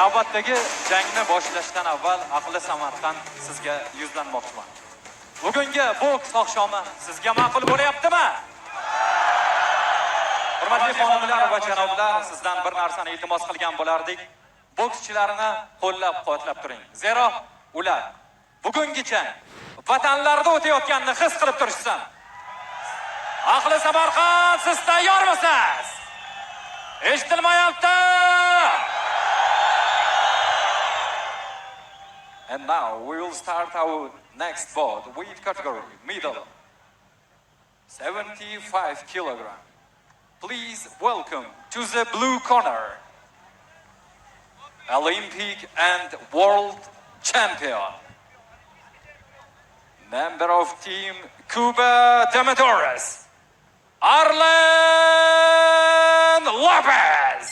navbatdagi jangni boshlashdan avval aqli Samarqand sizga yuzlanmoqchiman. Bugungi boks oqshomi sizga ma'qul bo'lyaptimi? Hurmatli xonimlar va janoblar, sizdan bir narsani iltimos qilgan bo'lardik. Bokschilarni qo'llab-quvvatlab turing. Zero ular bugungi jang vatanlarida o'tayotganini his qilib turishsin. Aqli Samarqand, siz tayyormisiz? Eshitilmayapti. And now we will start our next bout, weight category, middle, 75 kilogram. Please welcome to the blue corner, Olympic and world champion, member of team Cuba Demetores, Arlen Lopez.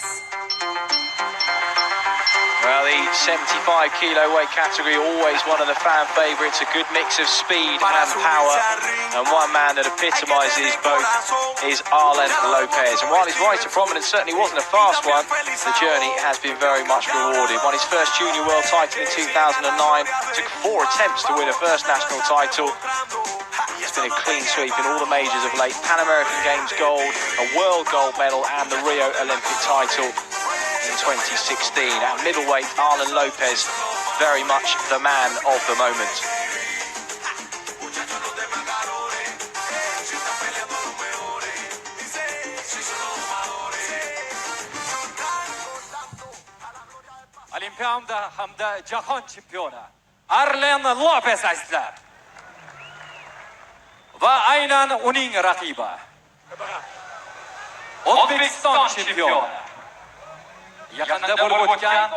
Well, the 75 kilo weight category, always one of the fan favourites, a good mix of speed and power, and one man that epitomises both is Arlen Lopez. And while his rise to prominence certainly wasn't a fast one, the journey has been very much rewarded. Won his first junior world title in 2009, took 4 attempts to win a first national title. It's been a clean sweep in all the majors of late. Pan American Games gold, a world gold medal, and the Rio Olympic title in 2016. At middleweight, Arlen Lopez, very much the man of the moment. Olimpiada hamda jahon chempioni Арлена Лопес azizlar. Va aynan uning raqibi Uzbekistan chempioni, yaqinda bo'lib o'tgan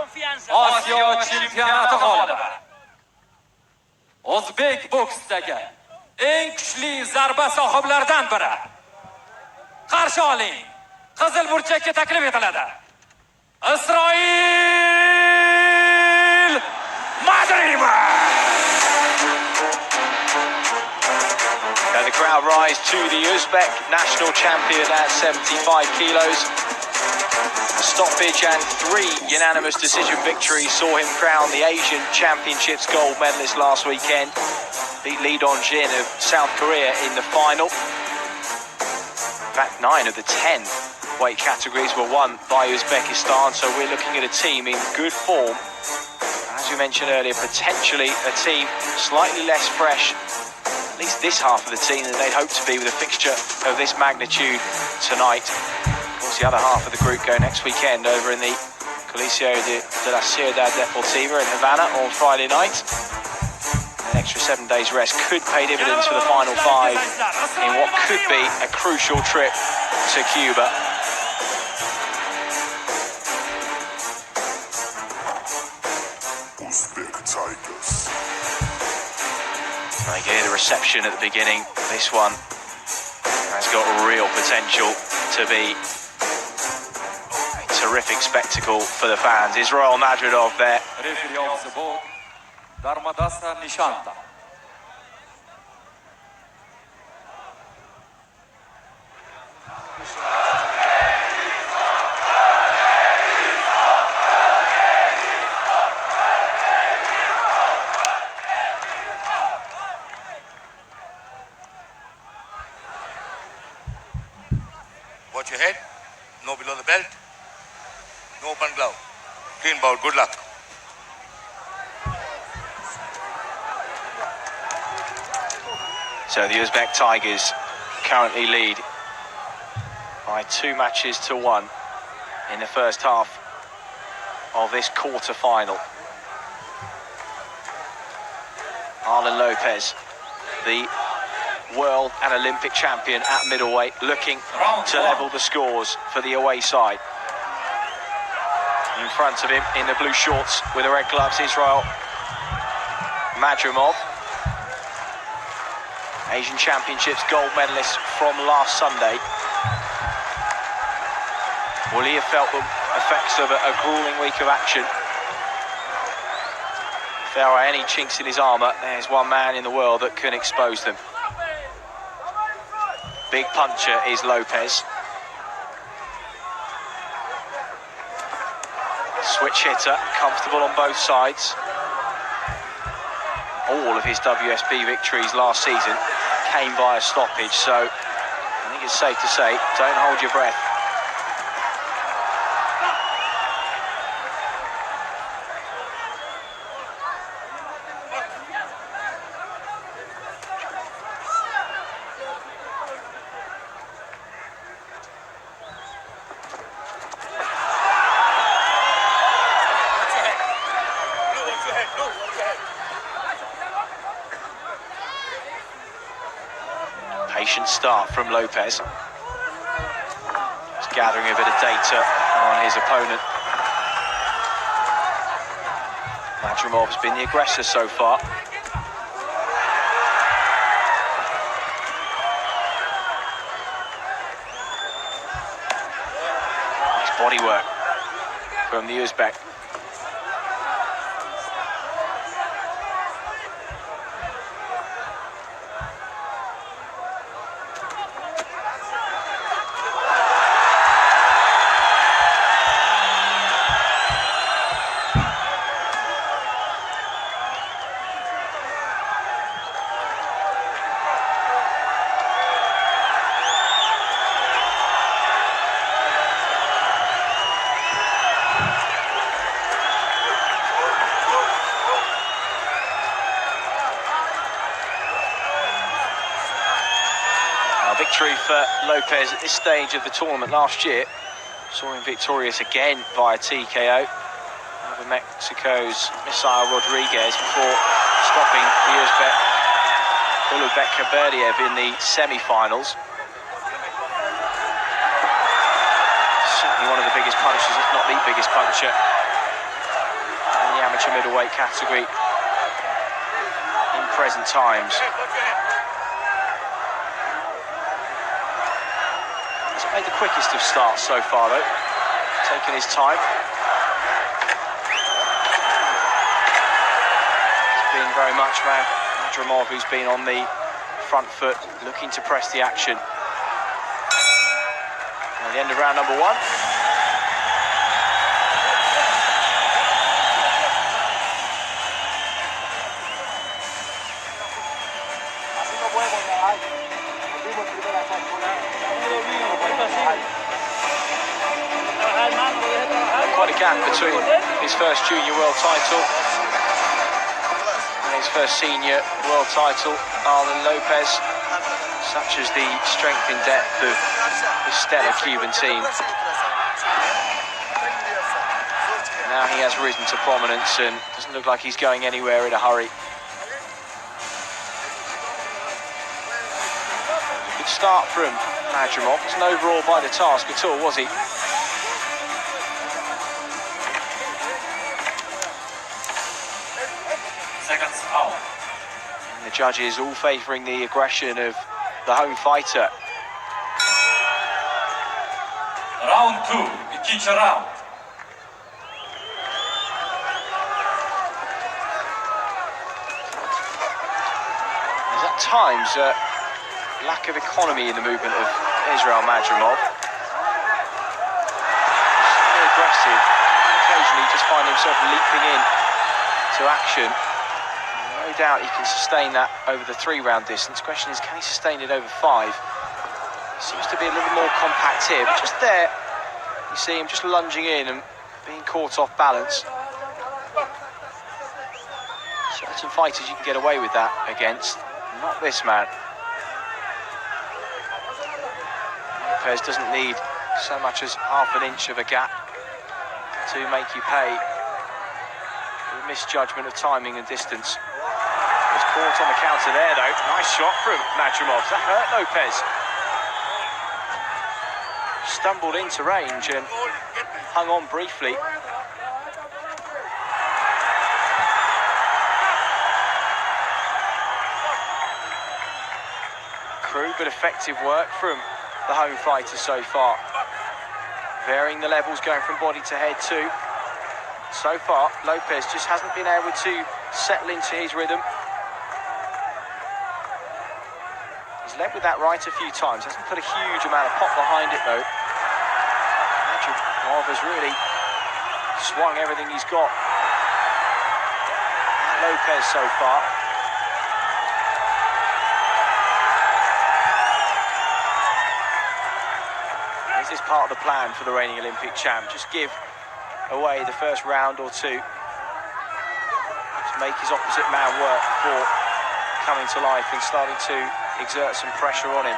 Osiyo chempionati g'olibi, Uzbek boksdagi eng kuchli zarba sohiblaridan biri. Qarshi oling, qizil burchakka taklif etiladi, Исроил Мадримов. And the crowd rise to the Uzbek national champion at 75 kilos. A stoppage and 3 unanimous decision victories saw him crown the Asian Championships gold medalist last weekend. Beat Lee Dong-jin of South Korea in the final. In fact, 9 of the 10 weight categories were won by Uzbekistan, so we're looking at a team in good form. As we mentioned earlier, potentially a team slightly less fresh, at least this half of the team, than they'd hoped to be with a fixture of this magnitude tonight. Of course, the other half of the group go next weekend over in the Coliseo de la Ciudad Deportiva in Havana on Friday night. An extra 7 days rest could pay dividends for the final 5 in what could be a crucial trip to Cuba. Uzbek Tigers. I hear the reception at the beginning. This one has got real potential to be a terrific spectacle for the fans. Исроил Мадримов there. Referee of the bout, Darmadasa Nishanta. Watch your head, no below the belt, no open glove. Clean bout, good luck. So the Uzbek Tigers currently lead by 2 matches to 1 in the first half of this quarter-final. Arlen Lopez, the world and Olympic champion at middleweight, looking to level the scores for the away side. In front of him, in the blue shorts with the red gloves, Исроил Мадримов, Asian Championships gold medalist from last Sunday. Will he have felt the effects of a gruelling week of action? If there are any chinks in his armour, there's one man in the world that can expose them. Big puncher is Lopez. switch hitter, comfortable on both sides. All of his WSB victories last season came by a stoppage, so I think it's safe to say, don't hold your breath. Patient start from Lopez. Just gathering a bit of data on his opponent. Madrimov's been the aggressor so far. Nice body work from the Uzbek. Victory for Lopez at this stage of the tournament last year. Saw him victorious again via TKO over Mexico's Misael Rodriguez before stopping the Uzbek Ulubek in the semi-finals. Certainly one of the biggest punchers, if not the biggest puncher, in the amateur middleweight category in present times. Made the quickest of starts so far, though. Taking his time. It's been very much Madrimov who's been on the front foot, looking to press the action. At the end of round number one. Quite a gap between his first junior world title and his first senior world title. Arlen Lopez, such as the strength and depth of the stellar Cuban team. Now he has risen to prominence and doesn't look like he's going anywhere in a hurry. Good start from Madrimov. Wasn't overall by the task at all, was he? Seconds out. And the judges all favouring the aggression of the home fighter. Round 2, ikinci round. There's at times lack of economy in the movement of Israil Madrimov. Very aggressive. Occasionally just find himself leaping in to action. No doubt he can sustain that over the 3-round distance. The question is, can he sustain it over 5? Seems to be a little more compact here, but just there, you see him just lunging in and being caught off balance. Certain fighters you can get away with that against, not this man. Lopez doesn't need so much as half an inch of a gap to make you pay for a misjudgment of timing and distance. Was caught on the counter there, though. Nice shot from Madrimov. That hurt Lopez. Stumbled into range and hung on briefly. Crude but effective work from the home fighter so far. Varying the levels, going from body to head too. So far, Lopez just hasn't been able to settle into his rhythm. He's led with that right a few times, hasn't put a huge amount of pop behind it though. Madrimov has really swung everything he's got. Lopez so far. This is part of the plan for the reigning Olympic champ. Just give away the first round or two to make his opposite man work before coming to life and starting to exert some pressure on him.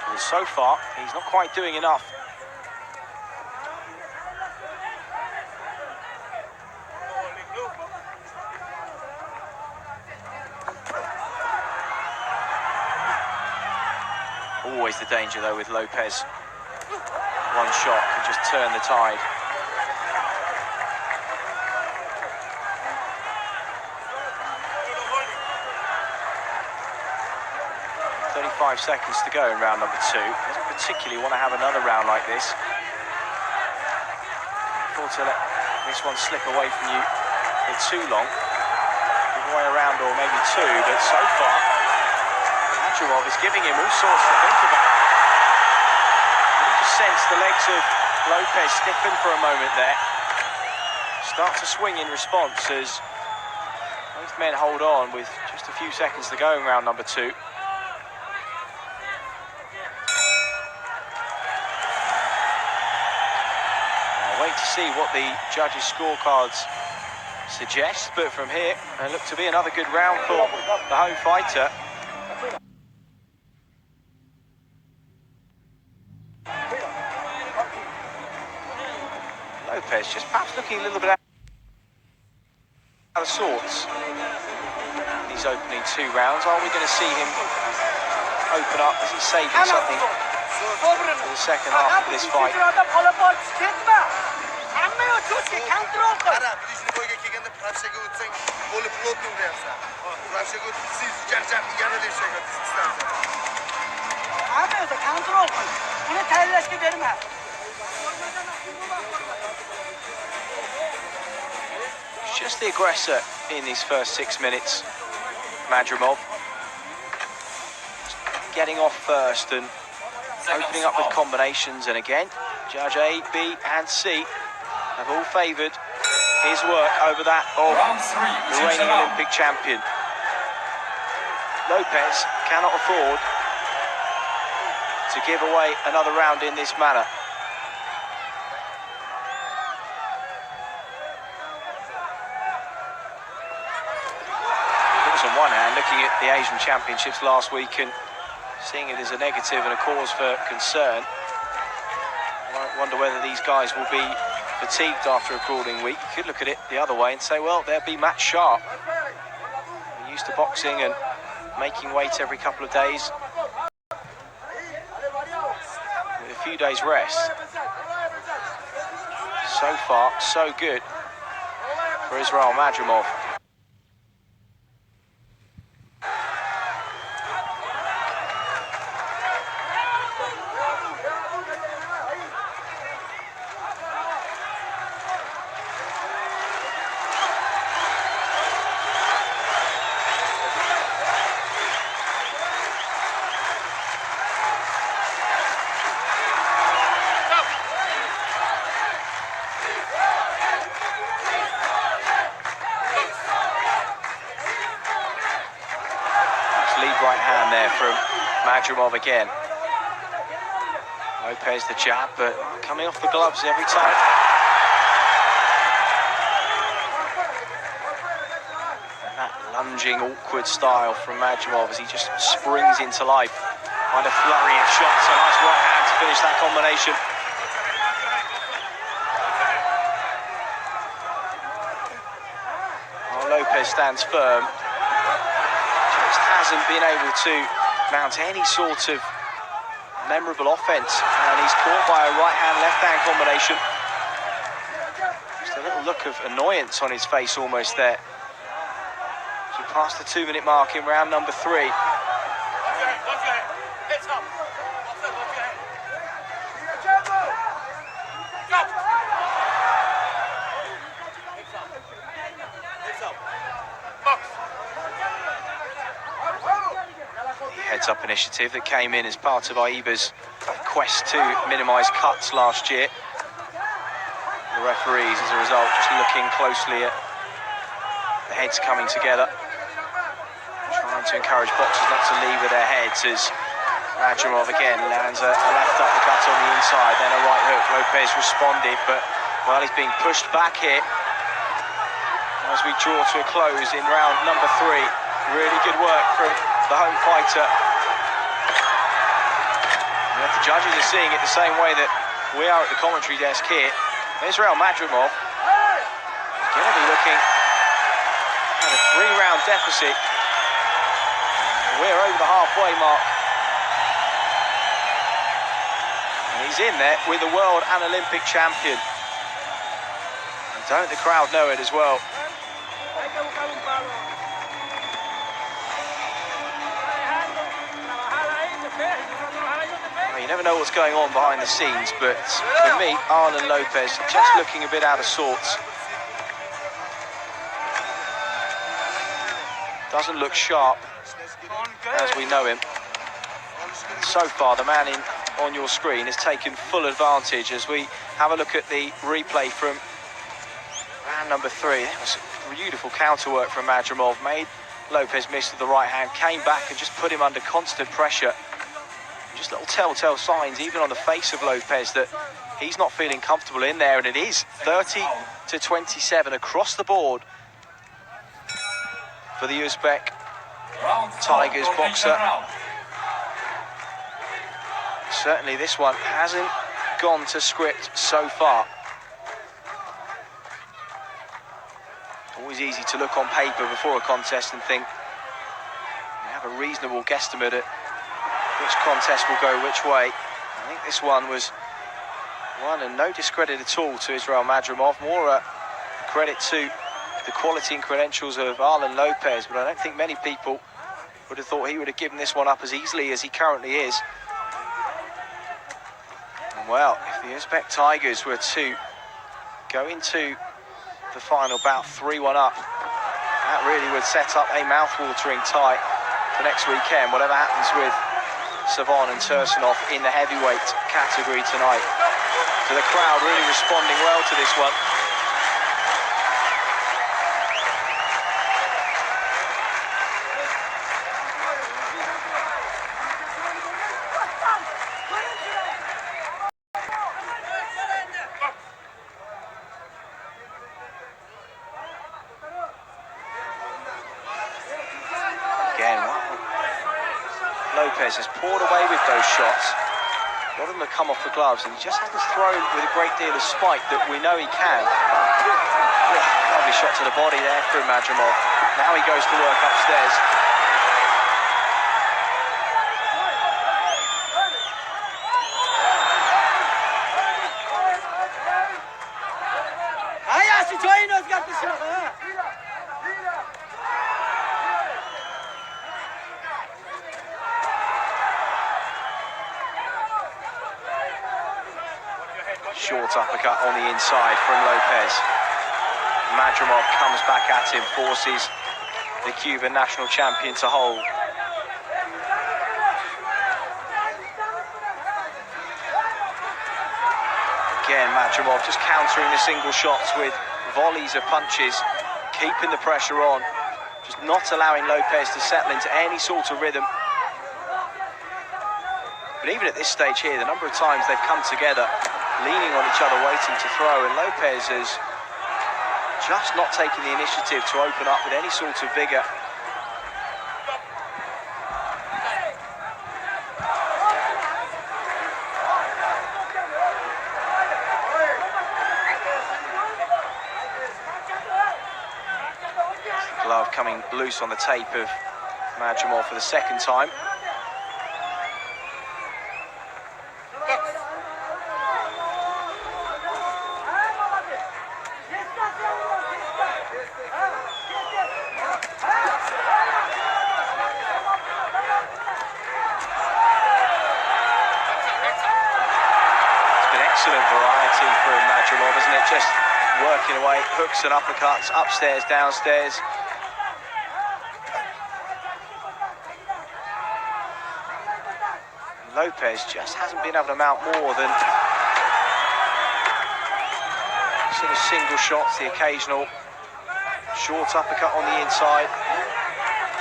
And so far, he's not quite doing enough. Always the danger though with Lopez. One shot can just turn the tide. .35 seconds to go in round number 2. Doesn't particularly want to have another round like this. Thought to let this one slip away from you for too long. Give away a round or maybe 2, but so far Madrimov is giving him all sorts to think about. You just sense the legs of Lopez stiffen for a moment there. Start to swing in response as both men hold on with just a few seconds to go in round number 2. I'll wait to see what the judges' scorecards suggest, but from here, it looked to be another good round for the home fighter. Lopez just perhaps looking a little bit out of sorts in these opening 2 rounds. Are we going to see him open up? Is he saving something for the second half of this fight? Just the aggressor in these first 6 minutes, Madrimov. Getting off first and opening up with combinations, and again, judge A, B and C have all favoured his work over that of the reigning Olympic champion. Lopez cannot afford to give away another round in this manner. On one hand, looking at the Asian Championships last week and seeing it as a negative and a cause for concern, I wonder whether these guys will be fatigued after a grueling week. You could look at it the other way and say, well, they'll be match sharp. They're used to boxing and making weight every couple of days with a few days rest. So far, so good for Исроил Мадримов. Right hand there from Madrimov again. Lopez the jab, but coming off the gloves every time. And that lunging, awkward style from Madrimov as he just springs into life. Quite a flurry of shots, a nice right hand to finish that combination. Oh, Lopez stands firm. Hasn't been able to mount any sort of memorable offense, and he's caught by a right-hand, left-hand combination. Just a little look of annoyance on his face almost there. So we passed the 2-minute mark in round number 3. Heads-up initiative that came in as part of AIBA's quest to minimise cuts last year. The The referees, as a result, just looking closely at the heads coming together, trying to encourage boxers not to leave with their heads as Madrimov again lands a left uppercut on the inside, then a right hook. Lopez responded, but well, he's being pushed back here as we draw to a close in round number 3. Really good work from the home fighter. And the judges are seeing it the same way that we are at the commentary desk here. Israil Madrimov going to be looking at a 3-round deficit. We're over the halfway mark. And he's in there with the world and Olympic champion. And don't the crowd know it as well. You never know what's going on behind the scenes, but for me, Arlen Lopez just looking a bit out of sorts. Doesn't look sharp as we know him. So far, the man on your screen has taken full advantage as we have a look at the replay from round number 3. That was beautiful counter work from Madrimov, made Lopez miss with the right hand, came back and just put him under constant pressure. Just little telltale signs, even on the face of Lopez, that he's not feeling comfortable in there, and it is 30-27 across the board for the Uzbek Tigers boxer. Certainly this one hasn't gone to script so far. Always easy to look on paper before a contest and think you have a reasonable guesstimate at which contest will go which way. I think this one was won, and no discredit at all to Israil Madrimov. More credit to the quality and credentials of Arlen Lopez, but I don't think many people would have thought he would have given this one up as easily as he currently is. And well, if the Uzbek Tigers were to go into the final bout 3-1 up, that really would set up a mouth-watering tie for next weekend, whatever happens with Savon and Tursunov in the heavyweight category tonight. So the crowd really responding well to this one. Lopez has poured away with those shots. A lot of them have come off the gloves, and he just hasn't thrown with a great deal of spite that we know he can. Lovely shot to the body there from Madrimov. Now he goes to work upstairs. Short uppercut on the inside from Lopez. Madrimov comes back at him, forces the Cuban national champion to hold. Again, Madrimov just countering the single shots with volleys of punches, keeping the pressure on, just not allowing Lopez to settle into any sort of rhythm. But even at this stage here, the number of times they've come together, leaning on each other, waiting to throw, and Lopez has just not taken the initiative to open up with any sort of vigour. Glove coming loose on the tape of Madrimov for the second time. Excellent variety from Madrimov, isn't it? Just working away, hooks and uppercuts, upstairs, downstairs. Lopez just hasn't been able to mount more than sort of single shots, the occasional short uppercut on the inside.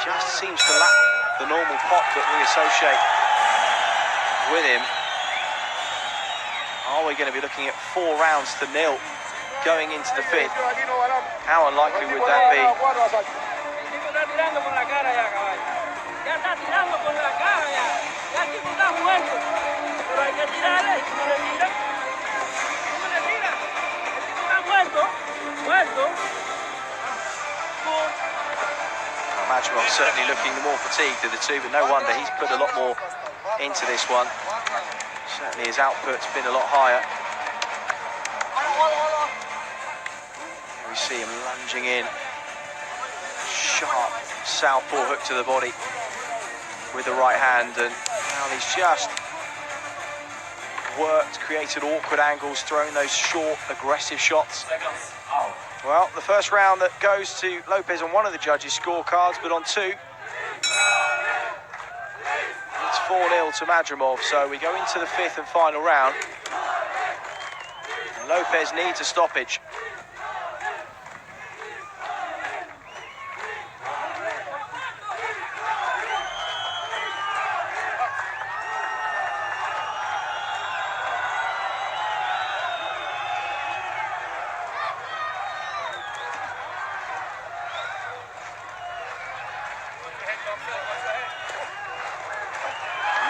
Just seems to lack the normal pop that we associate with him. Are we going to be looking at 4 rounds to 0 going into the 5th? How unlikely would that be? Madrimov certainly looking more fatigued of the two, but no wonder he's put a lot more into this one. Certainly his output's been a lot higher. Here we see him lunging in. Sharp southpaw hook to the body with the right hand, and now he's just worked, created awkward angles, thrown those short, aggressive shots. Well, the first round that goes to Lopez on one of the judges' scorecards, but on 2, it's 4-0 to Madrimov, so we go into the 5th and final round. And Lopez needs a stoppage.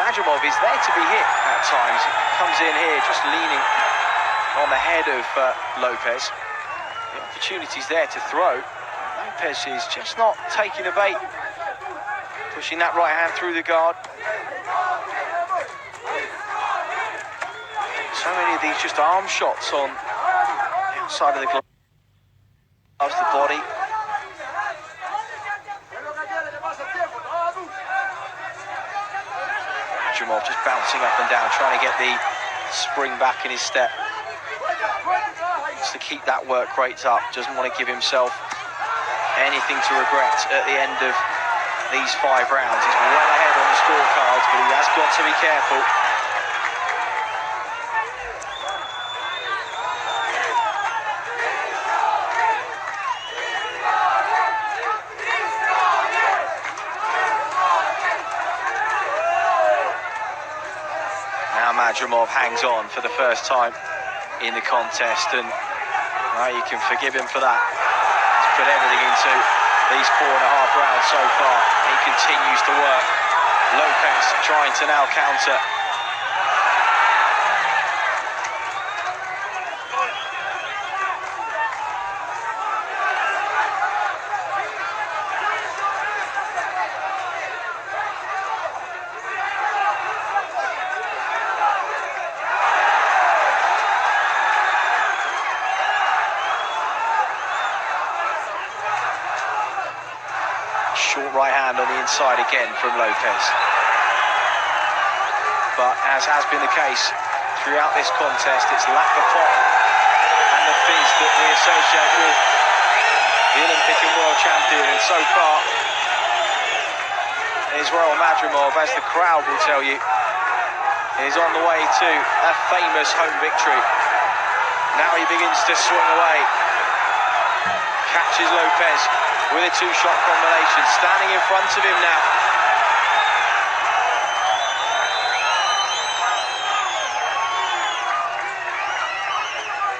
Madrimov is there to be hit at times. He comes in here just leaning on the head of Lopez. The opportunity's there to throw. Lopez is just not taking the bait. Pushing that right hand through the guard. So many of these just arm shots on the outside of the gloves, the body. Madrimov just bouncing up and down, trying to get the spring back in his step. Just to keep that work rate up, doesn't want to give himself anything to regret at the end of these 5 rounds. He's well ahead on the scorecards, but he has got to be careful. Madrimov hangs on for the first time in the contest, and you can forgive him for that. He's put everything into these 4.5 rounds so far. He continues to work. Lopez trying to now counter. Short right hand on the inside again from Lopez. But as has been the case throughout this contest, it's lack of pop and the fizz that we associate with the Olympic and world champion. And so far, Исроил Мадримов, as the crowd will tell you, is on the way to a famous home victory. Now he begins to swing away. Catches Lopez with a 2-shot combination, standing in front of him now.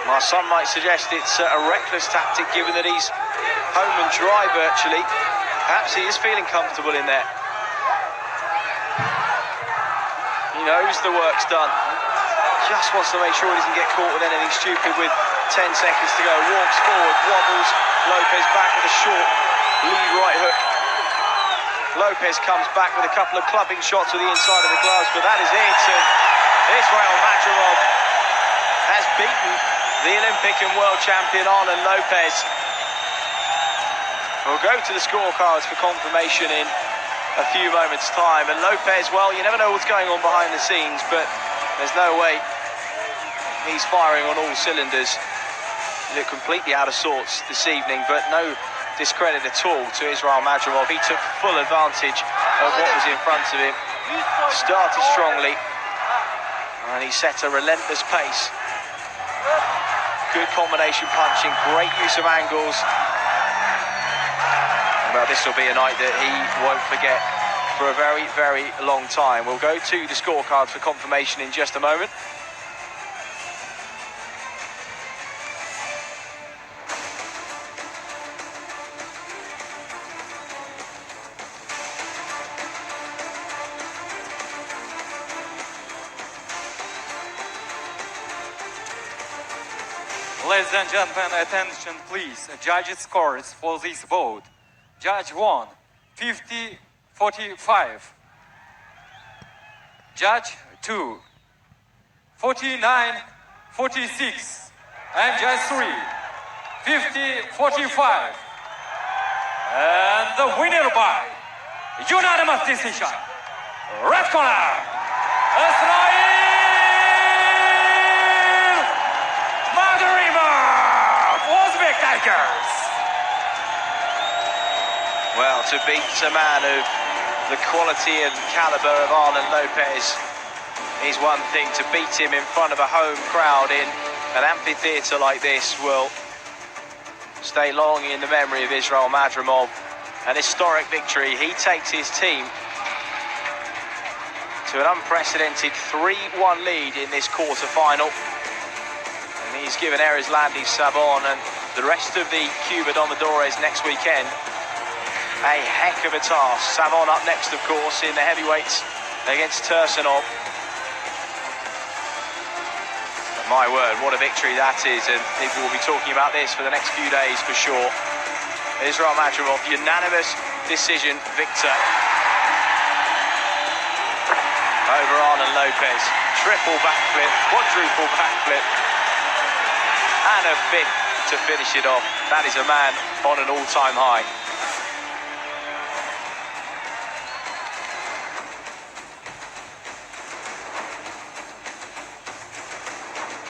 Well, some might suggest it's a reckless tactic, given that he's home and dry virtually. Perhaps he is feeling comfortable in there. He knows the work's done. Just wants to make sure he doesn't get caught with anything stupid with 10 seconds to go. Walks forward, wobbles. Lopez back with a short lead right hook. Lopez comes back with a couple of clubbing shots with the inside of the gloves, but that is it. And Исроил Мадримов has beaten the Olympic and world champion Arlen Lopez. We'll go to the scorecards for confirmation in a few moments' time. And Lopez, well, you never know what's going on behind the scenes, but there's no way he's firing on all cylinders. He looked completely out of sorts this evening, but no discredit at all to Исроил Мадримов. He took full advantage of what was in front of him. Started strongly, and he set a relentless pace. Good combination punching, great use of angles. Well, this will be a night that he won't forget for a very, very long time. We'll go to the scorecards for confirmation in just a moment. Ladies and gentlemen, attention please. Judges' scores for this bout. Judge 1, 50-45. Judge 2, 49-46. And Judge 3, 50-45. And the winner by unanimous decision, red corner, Israil Madrimov, Uzbek Tigers. Well, to beat a man of the quality and calibre of Arlen Lopez is one thing. To beat him in front of a home crowd in an amphitheatre like this will stay long in the memory of Исроил Мадримов. An historic victory. He takes his team to an unprecedented 3-1 lead in this quarter-final. And he's given Erislandy Savon and the rest of the Cuba Domadores next weekend a heck of a task. Savon up next, of course, in the heavyweights against Tursunov. But my word, what a victory that is, and people will be talking about this for the next few days for sure. Исроил Мадримов, unanimous decision victor over Arlen Lopez. Triple backflip, quadruple backflip, and a fifth to finish it off. That is a man on an all-time high.